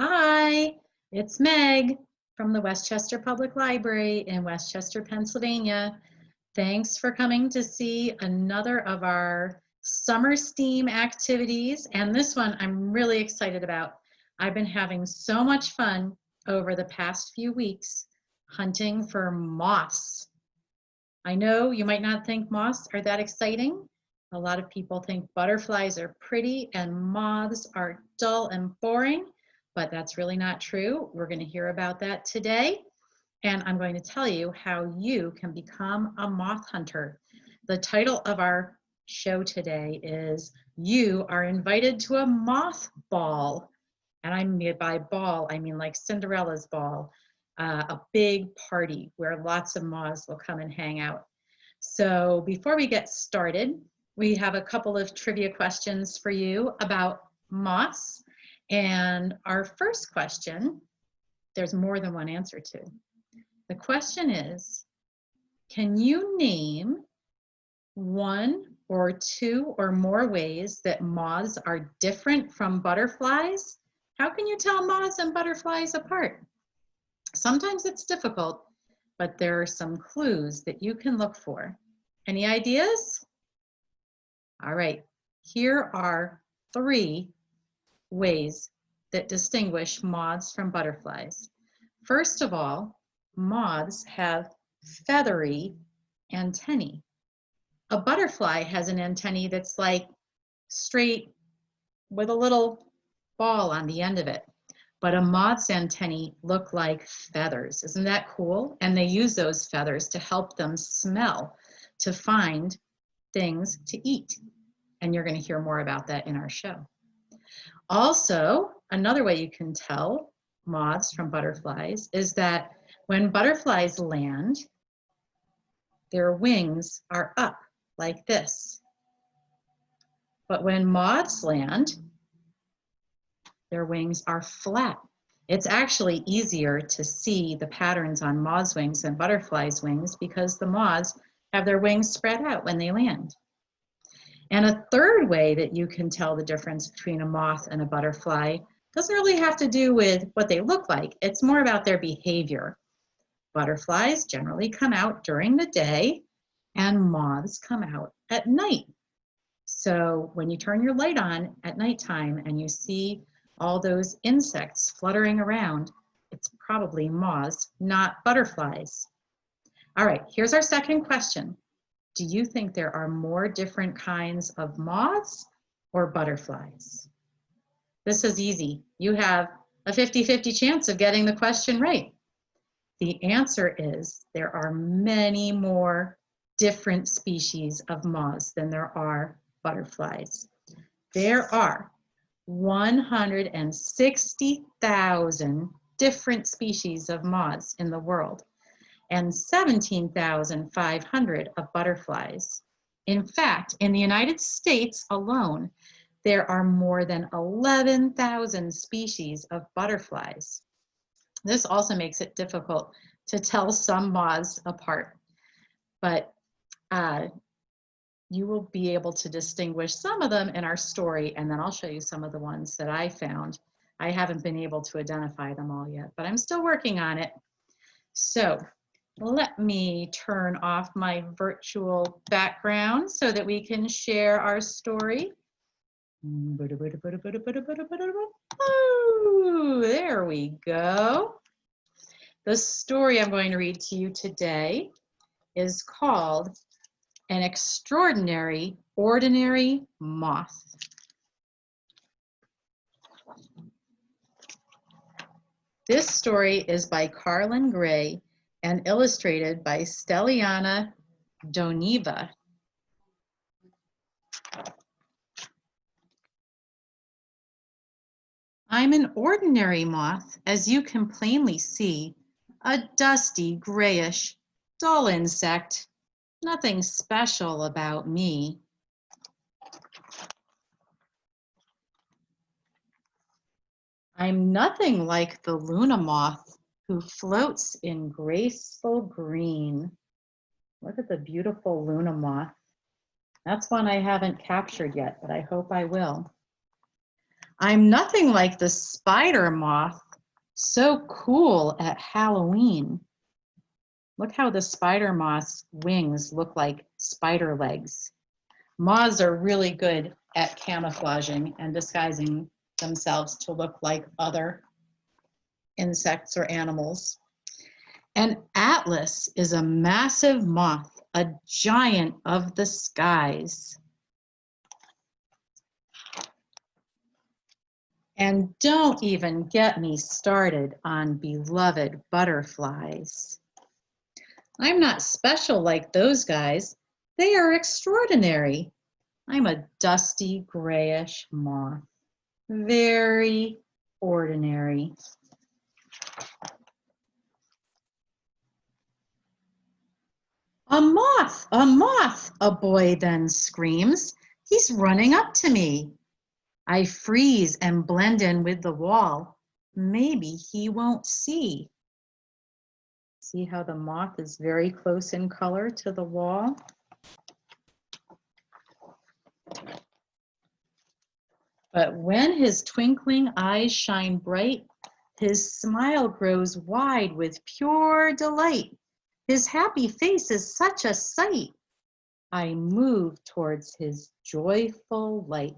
Hi, it's Meg from the Westchester Public Library in Westchester, Pennsylvania. Thanks for coming to see another of our summer STEAM activities. And this one I'm really excited about. I've been having so much fun over the past few weeks hunting for moths. I know you might not think moths are that exciting. A lot of people think butterflies are pretty and moths are dull and boring, but that's really not true. We're going to hear about that today, and I'm going to tell you how you can become a moth hunter. The title of our show today is You Are Invited to a Moth Ball. And I mean by ball, I mean like Cinderella's ball, a big party where lots of moths will come and hang out. So before we get started, we have a couple of trivia questions for you about moths. And our first question, there's more than one answer to. The question is, can you name one or two or more ways that moths are different from butterflies? How can you tell moths and butterflies apart? Sometimes it's difficult, but there are some clues that you can look for. Any ideas? All right, here are three ways that distinguish moths from butterflies. First of all, moths have feathery antennae. A butterfly has an antennae that's like straight with a little ball on the end of it. But a moth's antennae look like feathers. Isn't that cool? And they use those feathers to help them smell, to find things to eat. And you're going to hear more about that in our show. Also, another way you can tell moths from butterflies is that when butterflies land, their wings are up like this. But when moths land, their wings are flat. It's actually easier to see the patterns on moths' wings than butterflies' wings because the moths have their wings spread out when they land. And a third way that you can tell the difference between a moth and a butterfly doesn't really have to do with what they look like. It's more about their behavior. Butterflies generally come out during the day and moths come out at night. So when you turn your light on at nighttime and you see all those insects fluttering around, it's probably moths, not butterflies. All right, here's our second question. Do you think there are more different kinds of moths or butterflies? This is easy. You have a 50-50 chance of getting the question right. The answer is there are many more different species of moths than there are butterflies. There are 160,000 different species of moths in the world and 17,500 of butterflies. In fact, in the United States alone, there are more than 11,000 species of butterflies. This also makes it difficult to tell some moths apart, but you will be able to distinguish some of them in our story, and then I'll show you some of the ones that I found. I haven't been able to identify them all yet, but I'm still working on it. So let me turn off my virtual background so that we can share our story. Oh, there we go. The story I'm going to read to you today is called An Extraordinary Ordinary Moth. This story is by Carlin Gray and illustrated by Steliana Doneva. I'm an ordinary moth, as you can plainly see, a dusty, grayish, dull insect. Nothing special about me. I'm nothing like the Luna moth who floats in graceful green. Look at the beautiful Luna moth. That's one I haven't captured yet, but I hope I will. I'm nothing like the spider moth, so cool at Halloween. Look how the spider moth's wings look like spider legs. Moths are really good at camouflaging and disguising themselves to look like other insects or animals. And Atlas is a massive moth, a giant of the skies. And don't even get me started on beloved butterflies. I'm not special like those guys. They are extraordinary. I'm a dusty grayish moth, very ordinary. A boy then screams. He's running up to me. I freeze and blend in with the wall. Maybe he won't see. See how the moth is very close in color to the wall? But when his twinkling eyes shine bright, his smile grows wide with pure delight. His happy face is such a sight. I move towards his joyful light.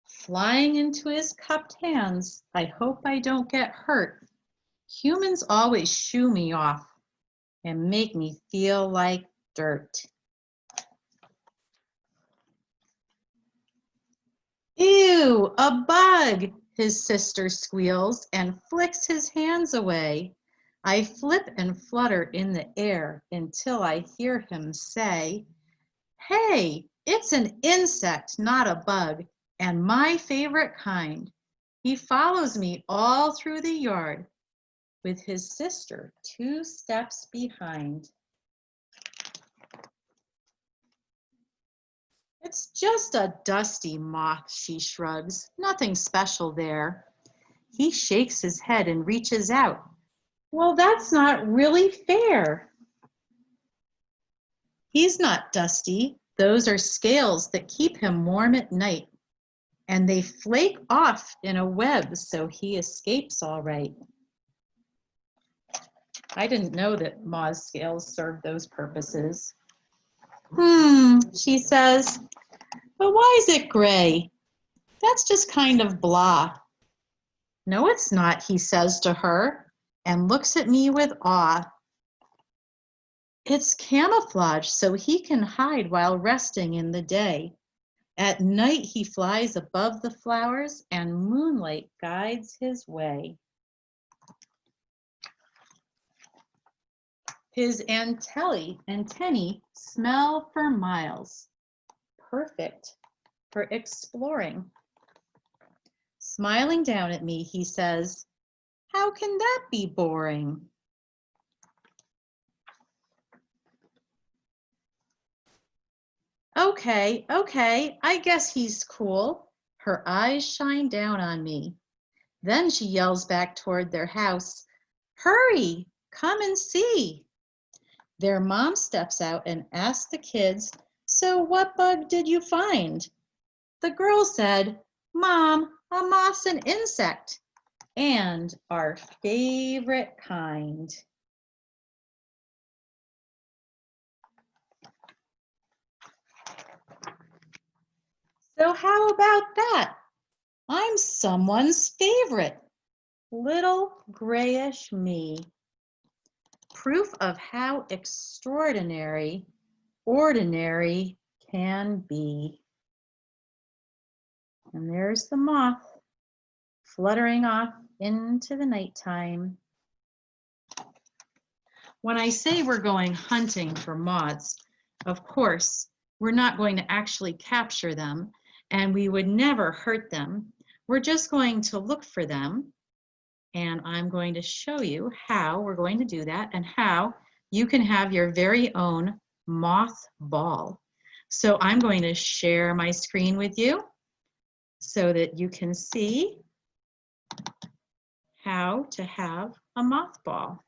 Flying into his cupped hands, I hope I don't get hurt. Humans always shoo me off and make me feel like dirt. Ew, a bug, his sister squeals and flicks his hands away. I flip and flutter in the air until I hear him say, "Hey, it's an insect, not a bug, and my favorite kind." He follows me all through the yard with his sister 2 steps behind. "It's just a dusty moth," she shrugs. "Nothing special there." He shakes his head and reaches out. "Well, that's not really fair." He's not dusty. Those are scales that keep him warm at night. And they flake off in a web so he escapes all right. I didn't know that moth scales served those purposes. She says, "but why is it gray? That's just kind of blah." "No, it's not," he says to her, and looks at me with awe. "It's camouflage so he can hide while resting in the day. At night he flies above the flowers and moonlight guides his way." His antennae smell for miles. Perfect for exploring. Smiling down at me, he says, "How can that be boring?" Okay, I guess he's cool." Her eyes shine down on me. Then she yells back toward their house, "Hurry, come and see." Their mom steps out and asks the kids, "So what bug did you find?" The girl said, "Mom, a moth's an insect, and our favorite kind." So how about that? I'm someone's favorite. Little grayish me. Proof of how extraordinary ordinary can be. And there's the moth fluttering off into the nighttime. When I say we're going hunting for moths, of course, we're not going to actually capture them, and we would never hurt them. We're just going to look for them, and I'm going to show you how we're going to do that and how you can have your very own moth ball. So I'm going to share my screen with you so that you can see how to have a moth ball.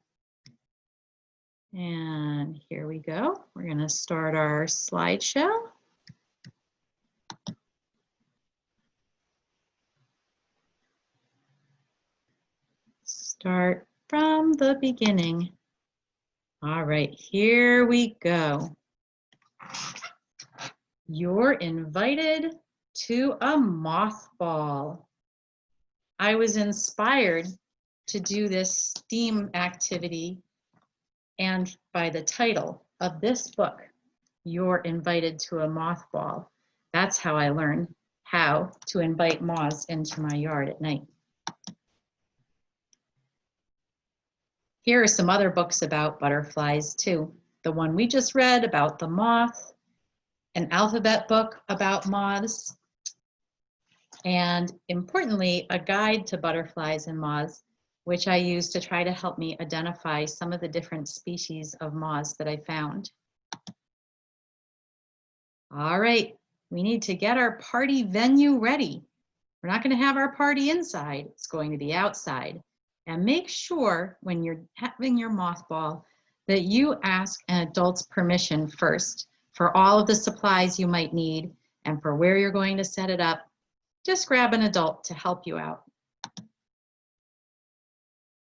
And here we go. We're going to start our slideshow. Start from the beginning. All right, here we go. You're invited to a moth ball. I was inspired to do this STEAM activity and by the title of this book, You're Invited to a Moth Ball. That's how I learned how to invite moths into my yard at night. Here are some other books about butterflies too. The one we just read about the moth, an alphabet book about moths, and importantly, a guide to butterflies and moths, which I use to try to help me identify some of the different species of moths that I found. All right, we need to get our party venue ready. We're not going to have our party inside, it's going to be outside. And make sure when you're having your moth ball that you ask an adult's permission first for all of the supplies you might need and for where you're going to set it up. Just grab an adult to help you out.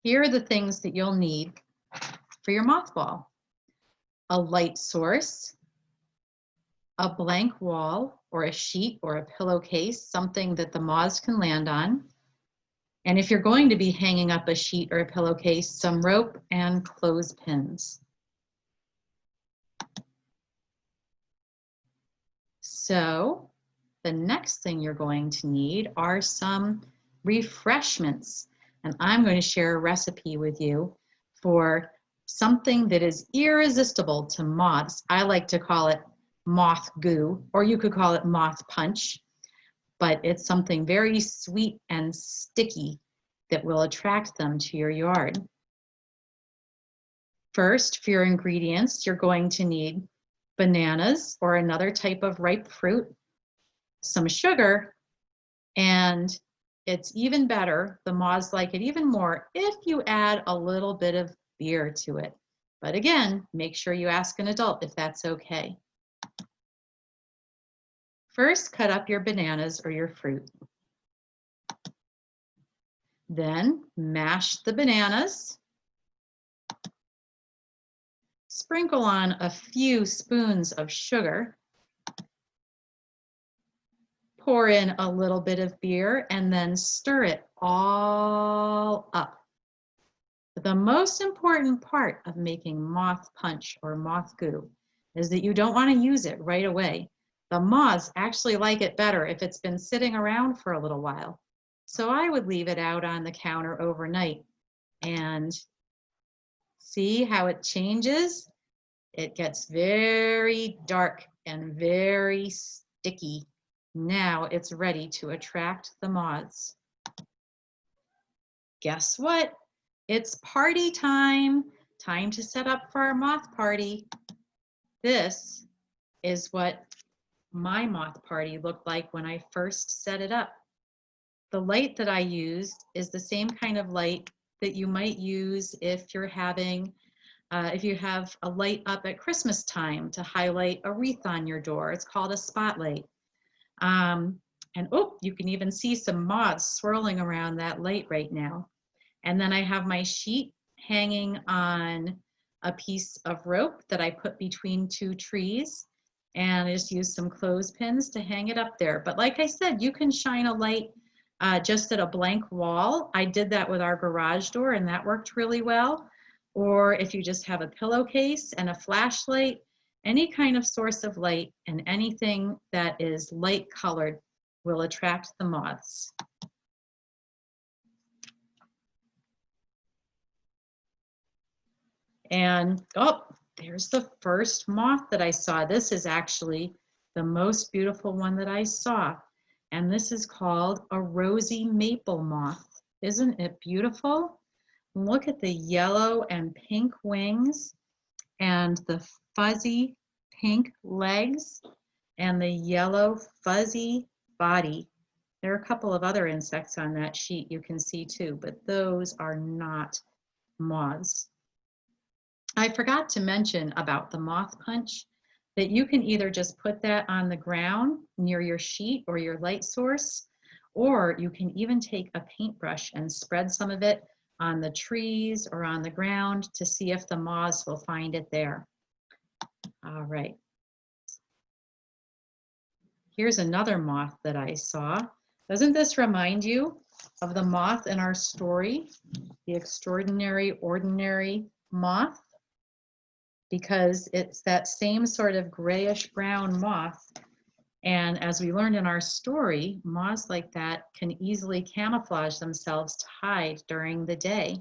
Here are the things that you'll need for your moth ball. A light source, a blank wall or a sheet or a pillowcase, something that the moths can land on. And if you're going to be hanging up a sheet or a pillowcase, some rope and clothespins. So the next thing you're going to need are some refreshments. And I'm going to share a recipe with you for something that is irresistible to moths. I like to call it moth goo, or you could call it moth punch, but it's something very sweet and sticky that will attract them to your yard. First, for your ingredients, you're going to need bananas or another type of ripe fruit, some sugar, and it's even better, the moths like it even more, if you add a little bit of beer to it. But again, make sure you ask an adult if that's okay. First, cut up your bananas or your fruit. Then mash the bananas. Sprinkle on a few spoons of sugar. Pour in a little bit of beer and then stir it all up. But the most important part of making moth punch or moth goo is that you don't want to use it right away. The moths actually like it better if it's been sitting around for a little while. So I would leave it out on the counter overnight and see how it changes. It gets very dark and very sticky. Now it's ready to attract the moths. Guess what? It's party time. Time to set up for our moth party. This is what my moth party looked like when I first set it up. The light that I used is the same kind of light that you might use if you're having, if you have a light up at Christmas time to highlight a wreath on your door. It's called a spotlight. And oh, you can even see some moths swirling around that light right now. And then I have my sheet hanging on a piece of rope that I put between two trees. And I just use some clothespins to hang it up there. But like I said, you can shine a light just at a blank wall. I did that with our garage door and that worked really well. Or if you just have a pillowcase and a flashlight, any kind of source of light and anything that is light colored will attract the moths. And oh, there's the first moth that I saw. This is actually the most beautiful one that I saw. And this is called a rosy maple moth. Isn't it beautiful? Look at the yellow and pink wings and the fuzzy pink legs and the yellow fuzzy body. There are a couple of other insects on that sheet you can see too, but those are not moths. I forgot to mention about the moth punch that you can either just put that on the ground near your sheet or your light source, or you can even take a paintbrush and spread some of it on the trees or on the ground to see if the moths will find it there. All right. Here's another moth that I saw. Doesn't this remind you of the moth in our story, the extraordinary, ordinary moth? Because it's that same sort of grayish brown moth. And as we learned in our story, moths like that can easily camouflage themselves to hide during the day.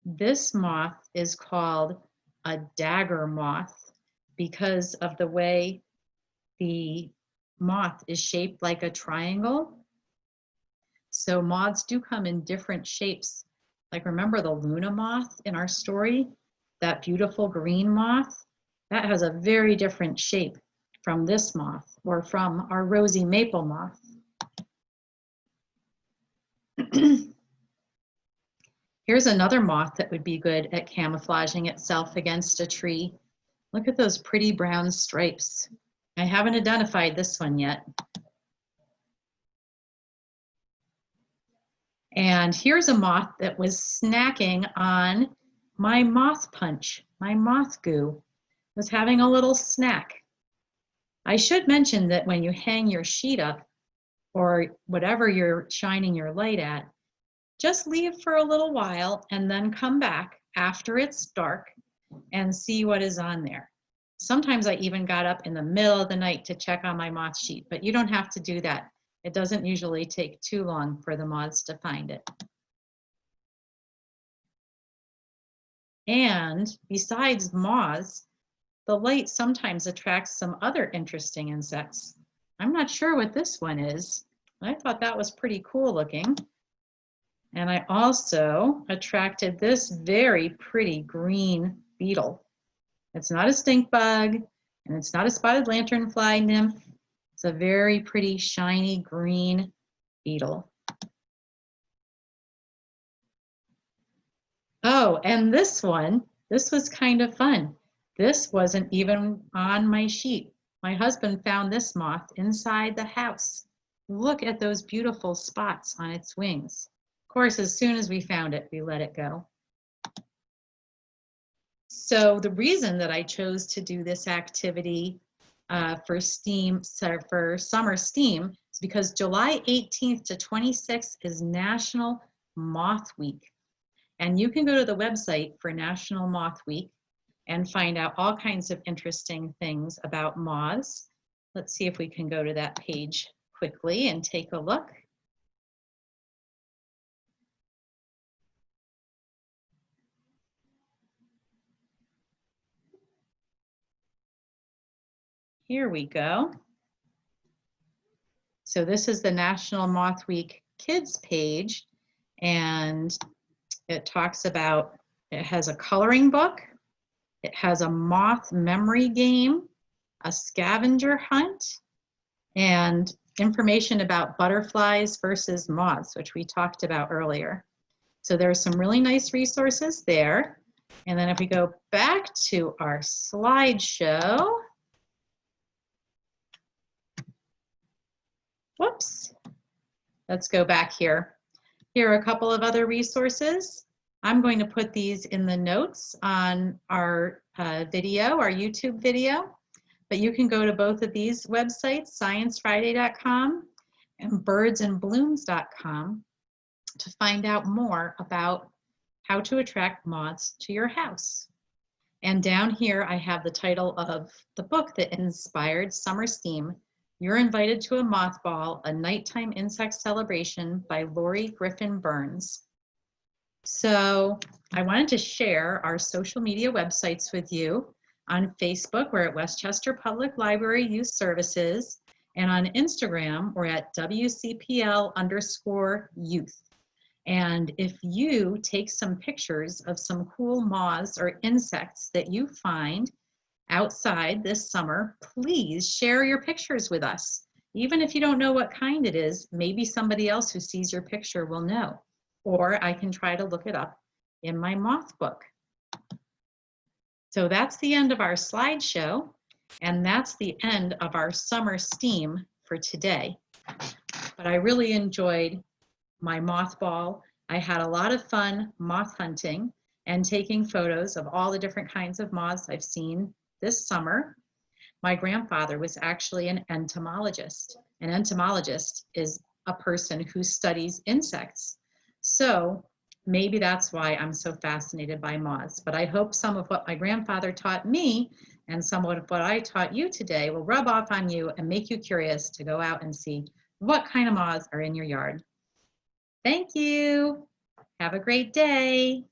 This moth is called a dagger moth because of the way the moth is shaped like a triangle. So moths do come in different shapes. Like remember the Luna moth in our story? That beautiful green moth? That has a very different shape from this moth or from our rosy maple moth. Here's another moth that would be good at camouflaging itself against a tree. Look at those pretty brown stripes. I haven't identified this one yet. And here's a moth that was snacking on my moth punch, my moth goo. It was having a little snack. I should mention that when you hang your sheet up or whatever you're shining your light at, just leave for a little while and then come back after it's dark and see what is on there. Sometimes I even got up in the middle of the night to check on my moth sheet, but you don't have to do that. It doesn't usually take too long for the moths to find it. And besides moths, the light sometimes attracts some other interesting insects. I'm not sure what this one is. I thought that was pretty cool looking. And I also attracted this very pretty green beetle. It's not a stink bug, and it's not a spotted lanternfly nymph. It's a very pretty shiny green beetle. Oh, and this one, this was kind of fun. This wasn't even on my sheet. My husband found this moth inside the house. Look at those beautiful spots on its wings. Of course, as soon as we found it, we let it go. So the reason that I chose to do this activity for summer STEAM is because July 18th to 26th is National Moth Week. And you can go to the website for National Moth Week and find out all kinds of interesting things about moths. Let's see if we can go to that page quickly and take a look. Here we go. So this is the National Moth Week Kids page, and it talks about, it has a coloring book, it has a moth memory game, a scavenger hunt, and information about butterflies versus moths, which we talked about earlier. So there's some really nice resources there. And then if we go back to our slideshow, whoops, let's go back here. Here are a couple of other resources. I'm going to put these in the notes on our video, our YouTube video, but you can go to both of these websites, sciencefriday.com and birdsandblooms.com, to find out more about how to attract moths to your house. And down here, I have the title of the book that inspired Summer STEAM, You're Invited to a Moth Ball, A Nighttime Insect Celebration by Lori Griffin Burns. So I wanted to share our social media websites with you. On Facebook, we're at Westchester Public Library Youth Services, and on Instagram, we're at WCPL_youth. And if you take some pictures of some cool moths or insects that you find outside this summer, please share your pictures with us. Even if you don't know what kind it is, maybe somebody else who sees your picture will know. Or I can try to look it up in my moth book. So that's the end of our slideshow, and that's the end of our summer STEAM for today. But but I really enjoyed my moth ball. I had a lot of fun moth hunting and taking photos of all the different kinds of moths I've seen this summer. My grandfather was actually an entomologist. An entomologist is a person who studies insects. So maybe that's why I'm so fascinated by moths. But I hope some of what my grandfather taught me and some of what I taught you today will rub off on you and make you curious to go out and see what kind of moths are in your yard. Thank you. Have a great day.